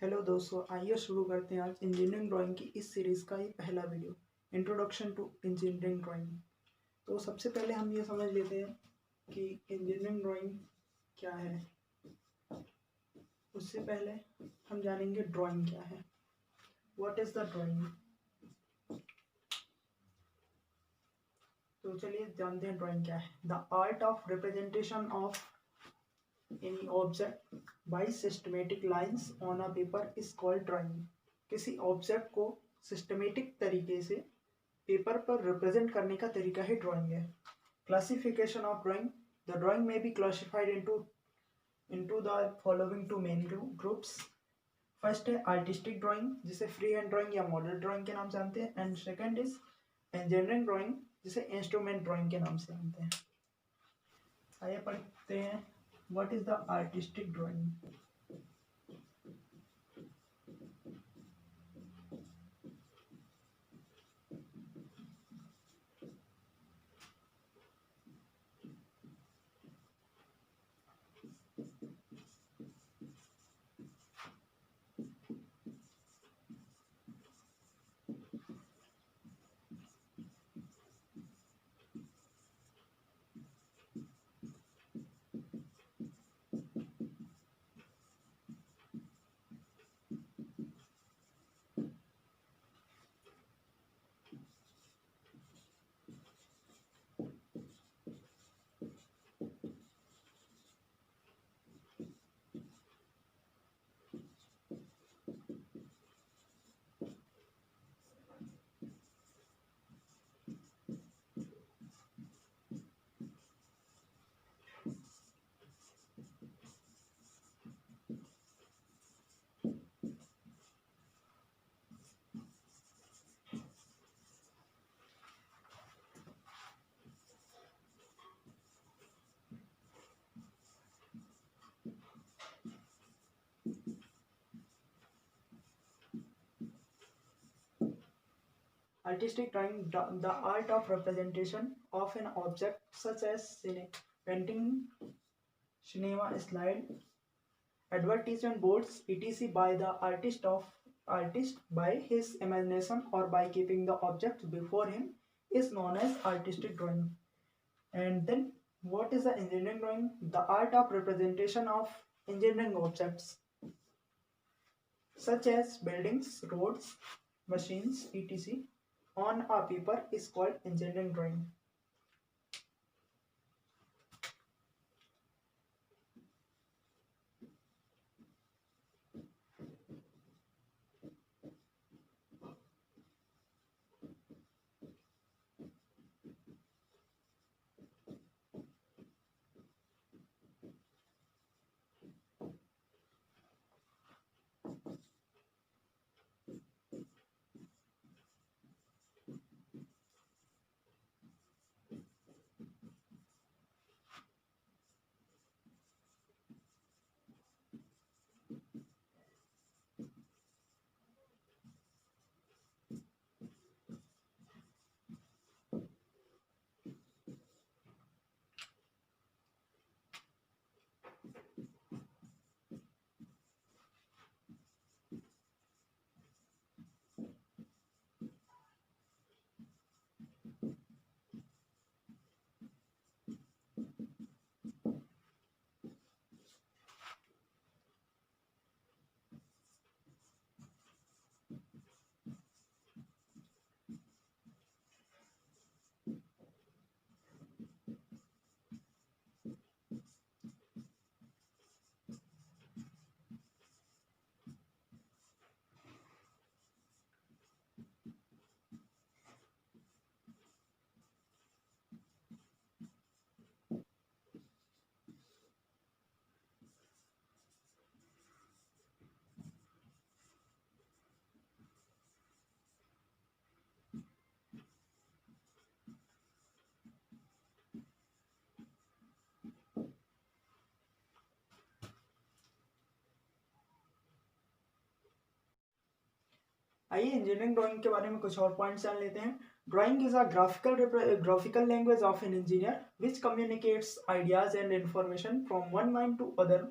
Hello दोस्तों, आइए शुरू करते हैं आज इंजीनियरिंग ड्राइंग की इस सीरीज़ का ये पहला video, introduction to engineering drawing. तो सबसे पहले हम ये समझ लेते हैं कि इंजीनियरिंग ड्राइंग क्या है। उससे पहले हम जानेंगे ड्राइंग क्या है। What is the drawing. तो चलिए जानते हैं ड्राइंग क्या है। The art of representation of any object by systematic lines on a paper is called drawing. किसी ऑब्जेक्ट को सिस्टमेटिक तरीके से पेपर पर रिप्रेजेंट करने का तरीका ही ड्राइंग है। Classification of drawing. The drawing may be classified into the following two main groups. First है आर्टिस्टिक ड्राइंग, जिसे फ्री हैंड ड्राइंग या मॉडल ड्राइंग के नाम से जानते हैं। And second is engineering drawing, जिसे इंस्ट्रूमेंट ड्राइंग के नाम से जानते हैं। आइए पढ़ते हैं what is the artistic drawing. Artistic drawing, the art of representation of an object such as painting, cinema, slide, advertisement boards, etc. by the artist by his imagination or by keeping the object before him is known as artistic drawing. And then what is the engineering drawing? The art of representation of engineering objects such as buildings, roads, machines, etc. on a paper is called engineering drawing. आइए engineering drawing के बारे में कुछ और points जान लेते हैं। Drawing is a graphical language of an engineer which communicates ideas and information from one mind to other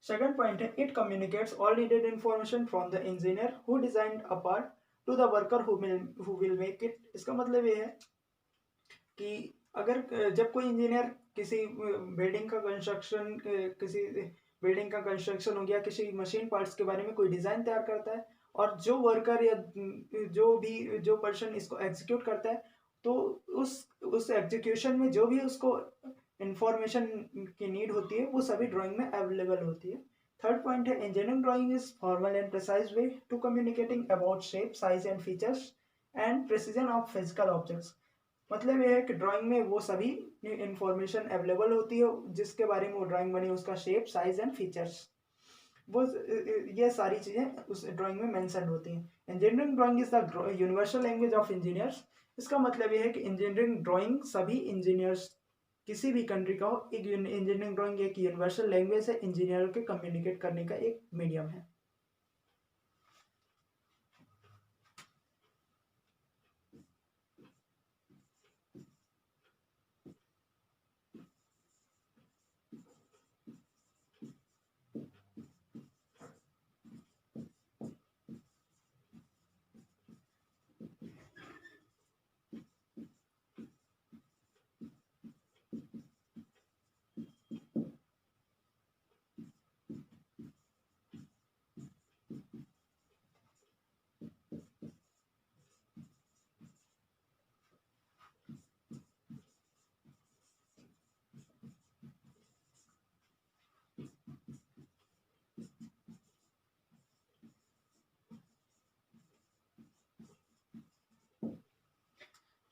second point है it communicates all needed information from the engineer who designed a part to the worker who will make it. इसका मतलब ये है कि अगर जब कोई engineer किसी बिल्डिंग का कंस्ट्रक्शन किसी बिल्डिंग का कंस्ट्रक्शन हो गया, किसी मशीन पार्ट्स के बारे में कोई डिजाइन तैयार करता है और जो वर्कर या जो पर्सन इसको एग्जीक्यूट करता है, तो उस एग्जीक्यूशन में जो भी उसको इंफॉर्मेशन की नीड होती है वो सभी ड्राइंग में अवेलेबल होती है। थर्ड पॉइंट है engineering drawing is formal and precise way to communicating about shape size and features and precision of physical objects. मतलब ये है कि ड्राइंग में वो सभी इंफॉर्मेशन अवेलेबल होती है जिसके बारे में वो ड्राइंग बनी, उसका शेप साइज एंड फीचर्स, वो ये सारी चीजें उस ड्राइंग में मेंशन होती हैं। Engineering drawing is the universal language of engineers. इसका मतलब ये है कि इंजीनियरिंग ड्राइंग सभी इंजीनियर्स किसी भी कंट्री का हो, एक इंजीनियरिंग ड्राइंग एक यूनिवर्सल लैंग्वेज है, इंजीनियर के कम्युनिकेट करने का एक मीडियम है।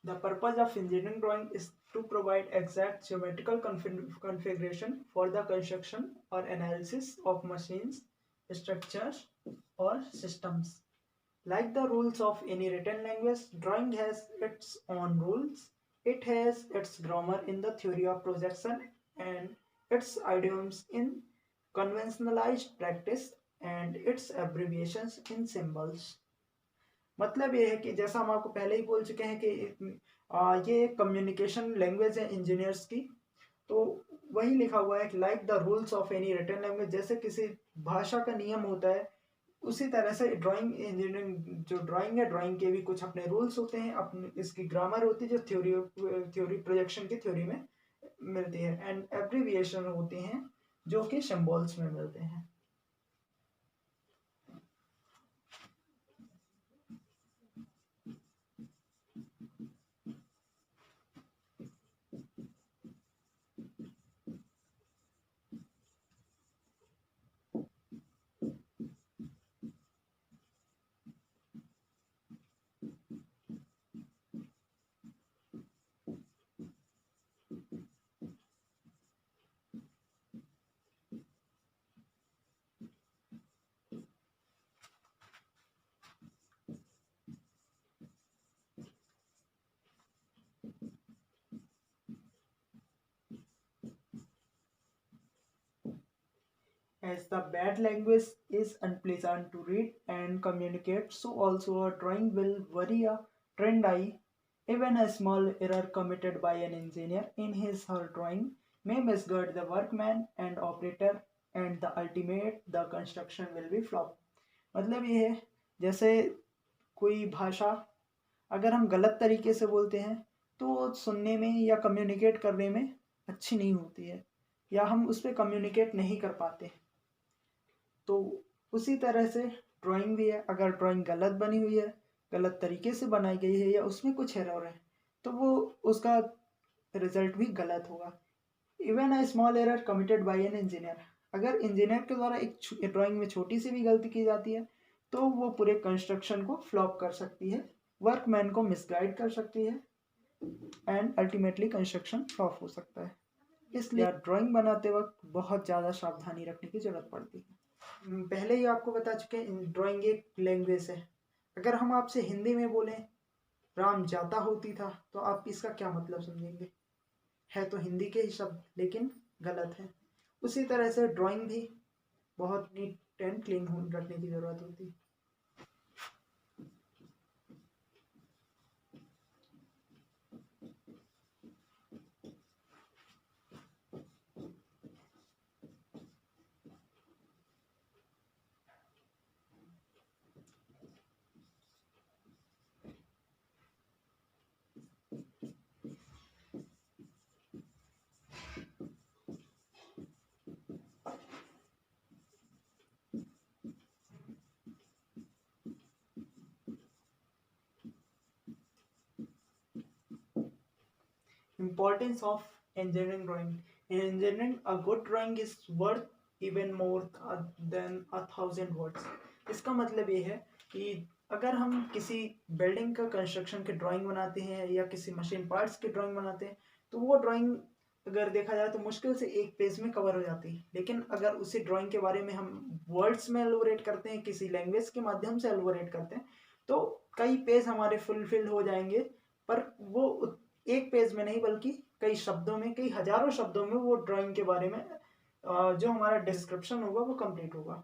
The purpose of engineering drawing is to provide exact geometrical configuration for the construction or analysis of machines, structures, or systems. Like the rules of any written language, drawing has its own rules. It has its grammar in the theory of projection and its idioms in conventionalized practice and its abbreviations in symbols. मतलब ये है कि जैसा हम आपको पहले ही बोल चुके हैं कि ये कम्युनिकेशन लैंग्वेज है इंजीनियर्स की, तो वही लिखा हुआ है कि like the rules of any written language, जैसे किसी भाषा का नियम होता है उसी तरह से ड्राइंग इंजीनियरिंग जो ड्राइंग है, ड्राइंग के भी कुछ अपने रूल्स होते हैं, अपने इसकी ग्रामर होती है जो थ्योरी प्रोजेक्शन की थ्योरी में मिलती है, एंड एब्रीविएशन होती हैं जो कि सिंबल्स में मिलते हैं। As the bad language is unpleasant to read and communicate, so also a drawing will worry a trained eye. Even a small error committed by an engineer in his or her drawing may misguide the workman and operator, and the ultimate the construction will be flop. मतलब ये है जैसे कोई भाषा अगर हम गलत तरीके से बोलते हैं तो सुनने में या कम्युनिकेट करने में अच्छी नहीं होती है, या हम उस पर कम्युनिकेट नहीं कर पाते। तो उसी तरह से ड्राइंग भी है, अगर ड्राइंग गलत बनी हुई है, गलत तरीके से बनाई गई है या उसमें कुछ एरर है तो वो उसका रिजल्ट भी गलत होगा। Even a small error committed by an engineer, अगर इंजीनियर के द्वारा एक ड्राइंग में छोटी सी भी गलती की जाती है तो वो पूरे कंस्ट्रक्शन को फ्लॉप कर सकती है, वर्कमैन को मिसगाइड कर सकती है, एंड अल्टीमेटली कंस्ट्रक्शन फ्लॉप हो सकता है। इसलिए ड्राइंग बनाते वक्त बहुत ज़्यादा सावधानी रखने की जरूरत पड़ती है। पहले ही आपको बता चुके हैं ड्राइंग एक लैंग्वेज है। अगर हम आपसे हिंदी में बोलें राम जाता होती था तो आप इसका क्या मतलब समझेंगे? है तो हिंदी के ही शब्द लेकिन गलत है। उसी तरह से ड्राइंग भी बहुत नीट एंड क्लीन रखने की जरूरत होती है। Importance of engineering drawing. In engineering, a good drawing is worth even more than 1,000 words. इसका मतलब ये है कि अगर हम किसी बिल्डिंग का कंस्ट्रक्शन के ड्राइंग बनाते हैं या किसी मशीन पार्ट्स की ड्राइंग बनाते हैं, तो वो ड्राइंग अगर देखा जाए तो मुश्किल से एक पेज में कवर हो जाती है। लेकिन अगर उसी ड्राइंग के बारे में हम वर्ड्स में एलोबरेट करते हैं, किसी लैंग्वेज के माध्यम से एलोबरेट करते हैं, तो कई पेज हमारे फुलफिल हो जाएंगे। पर वो एक पेज में नहीं बल्कि कई शब्दों में, कई हजारों शब्दों में वो ड्राइंग के बारे में जो हमारा डिस्क्रिप्शन होगा वो कंप्लीट होगा।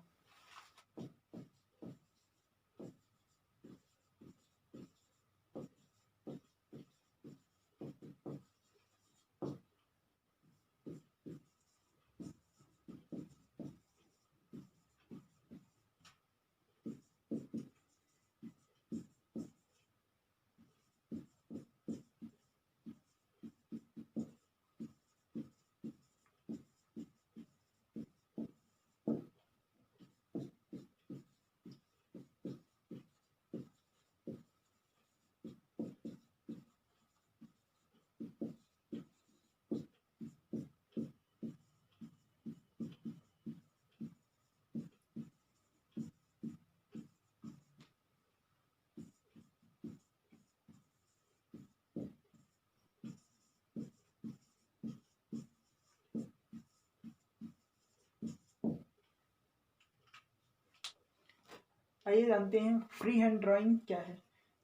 आइए जानते हैं फ्री हैंड ड्राइंग क्या है।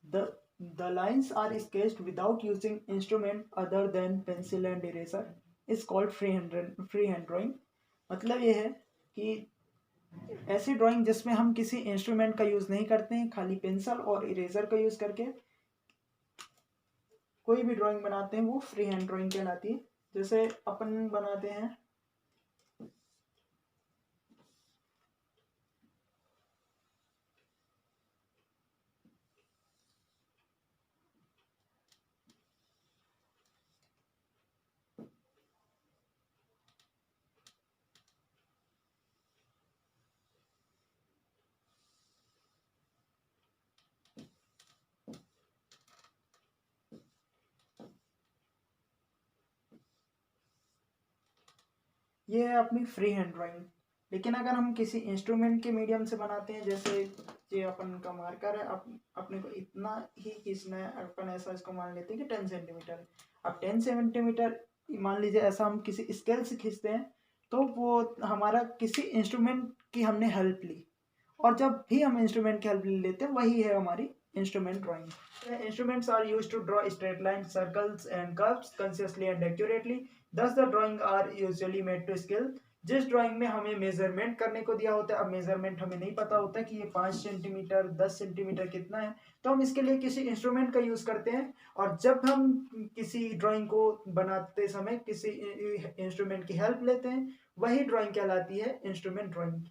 The lines are sketched without using instrument other than pencil and eraser is called free hand drawing. मतलब ये है कि ऐसी ड्राइंग जिसमें हम किसी इंस्ट्रूमेंट का यूज नहीं करते हैं, खाली पेंसिल और इरेजर का यूज करके कोई भी ड्राइंग बनाते हैं, वो फ्री हैंड ड्राइंग कहलाती है। जैसे अपन बनाते हैं ये है अपनी फ्री हैंड ड्राइंग। लेकिन अगर हम किसी इंस्ट्रूमेंट के मीडियम से बनाते हैं, जैसे ये अपन का मार्कर है, अपने को इतना ही खींचना है, अपन ऐसा इसको मान लेते हैं कि 10 सेंटीमीटर। अब 10 सेंटीमीटर मान लीजिए ऐसा हम किसी स्केल से खींचते हैं, तो वो हमारा किसी इंस्ट्रूमेंट की हमने हेल्प ली, और जब भी हम इंस्ट्रूमेंट की हेल्प लेते हैं वही है हमारी instrument drawing. Instruments are used to draw straight line, circles and curves consciously and accurately, thus the drawing are usually made to scale। जिस ड्राइंग में हमें मेजरमेंट करने को दिया होता है, अब मेजरमेंट हमें नहीं पता होता कि ये 5 सेंटीमीटर 10 सेंटीमीटर कितना है, तो हम इसके लिए किसी इंस्ट्रूमेंट का यूज करते हैं। और जब हम किसी ड्राइंग को बनाते समय किसी इंस्ट्रूमेंट की हेल्प लेते हैं, वही ड्राइंग कहलाती है instrument drawing.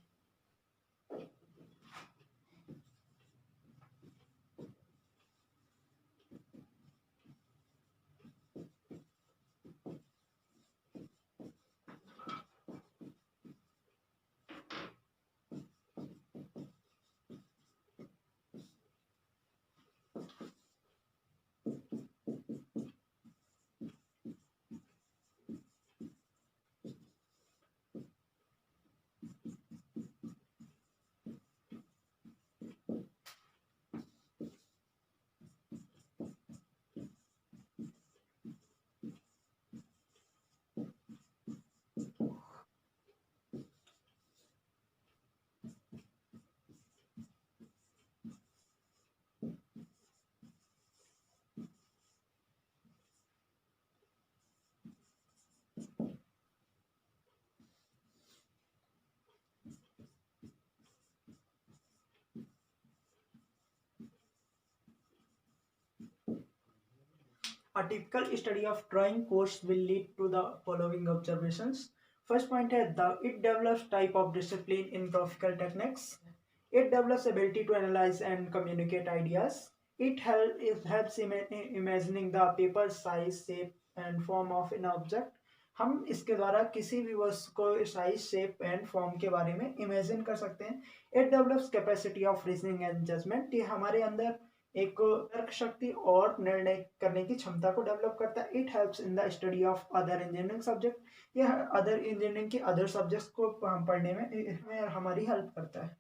A typical study of drawing course will lead to the following observations. First point है it develops type of discipline in graphical techniques. It develops ability to analyze and communicate ideas. It helps imagining the paper size, shape and form of an object. हम इसके द्वारा किसी भी वस्तु को size, shape and form के बारे में इमेजिन कर सकते हैं। It develops capacity of reasoning and judgement. ये हमारे अंदर एक तर्क शक्ति और निर्णय करने की क्षमता को डेवलप करता है। It helps in the study of other engineering subject. यह अदर इंजीनियरिंग के अदर सब्जेक्ट्स को पढ़ने में हमारी हेल्प करता है।